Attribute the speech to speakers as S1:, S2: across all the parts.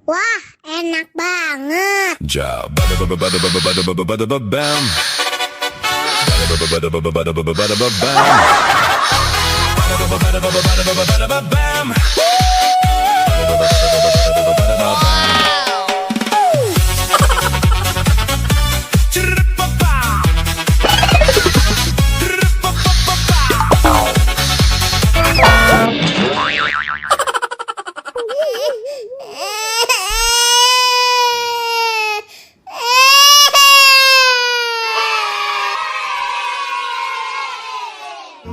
S1: Wah, enak banget.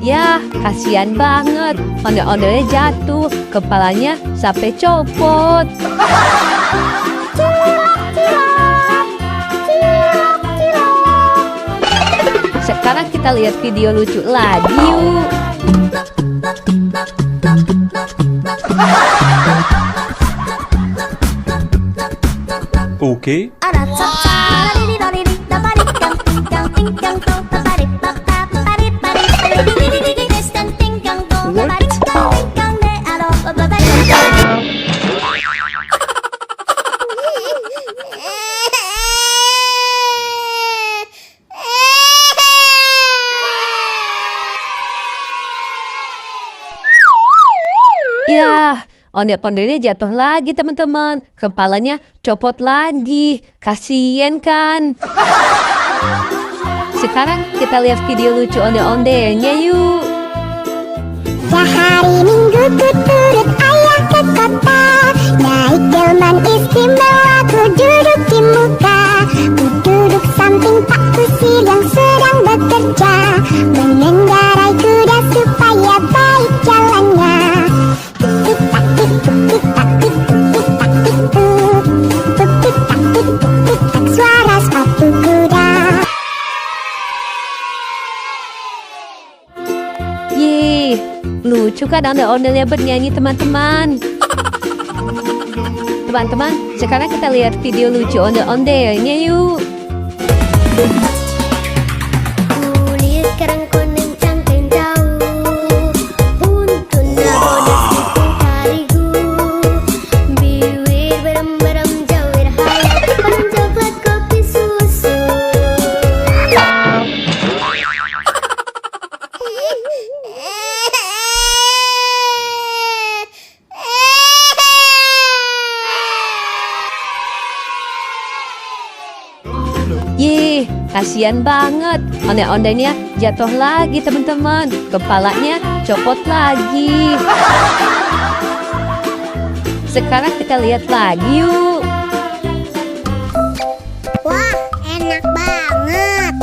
S2: Ya, kasihan banget. Ondel-ondelnya jatuh, kepalanya sampai copot. Sekarang kita lihat video lucu lagi yuk.
S3: Oke.
S2: Ya, ondel-ondelnya jatuh lagi teman-teman. Kepalanya copot lagi. Kasian kan? Sekarang kita lihat video lucu ondel-ondelnya yuk.
S1: Sehari Minggu ku turut ayah ke kota. Naik delman istimewa, ku duduk di muka. Ku duduk samping Pak Kusir yang sedang bekerja, mengendarai kuda supaya baik jalannya. Tuk tak tuk tuk tak tuk tuk tak tuk tuk tuk tuk tak tuk tuk tak, suara sepatu kuda.
S2: Yeay, lucu kan ondel-ondelnya bernyanyi teman-teman. Teman-teman, sekarang kita lihat video lucu ondel-ondelnya yuk.
S1: Kulit kerang kuning cangkeng jauh, buntutnya bodas itu tarigu. Bibir berem-berem jawir hayat, penuh coklat kopi susu.
S2: Yeay, kasihan banget. Ondel-ondelnya jatuh lagi teman-teman. Kepalanya copot lagi. Sekarang kita lihat lagi yuk.
S1: Wah, enak banget.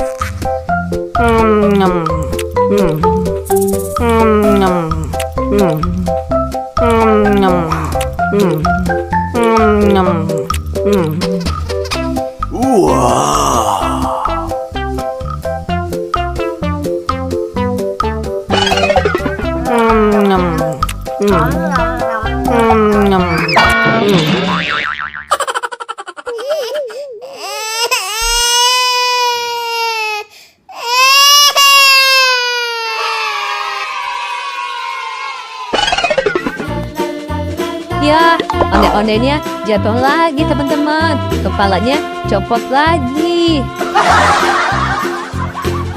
S2: Ya, ondel-ondelnya jatuh lagi teman-teman. Kepalanya copot lagi.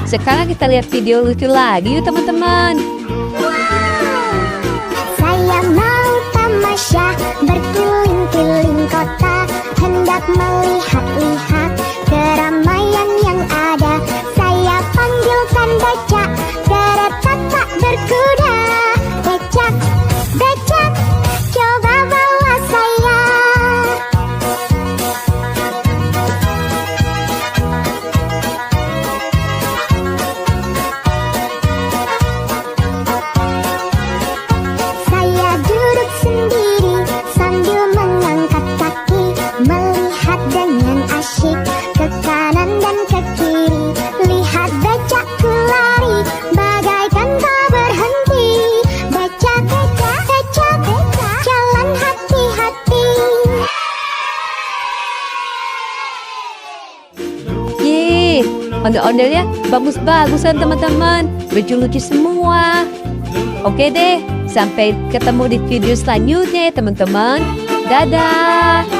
S2: Sekarang kita lihat video lucu lagi yuk teman-teman.
S1: Saya mau tamasya berkeliling-keliling kota, hendak melihat-lihat keramaian yang ada. Saya panggilkan becak, kereta tak berkuda. Becak, becak, coba bawa saya. Saya duduk sendiri sambil mengangkat kaki, melihat dengan asyik ke kanan dan ke kiri. Lihat becakku lari bagaikan tak berhenti. Becak, becak, becak, becak, jalan hati-hati.
S2: Yeay, ondel-ondelnya bagus-bagusan teman-teman. Lucu-lucu semua. Oke deh, sampai ketemu di video selanjutnya ya teman-teman. Dadah.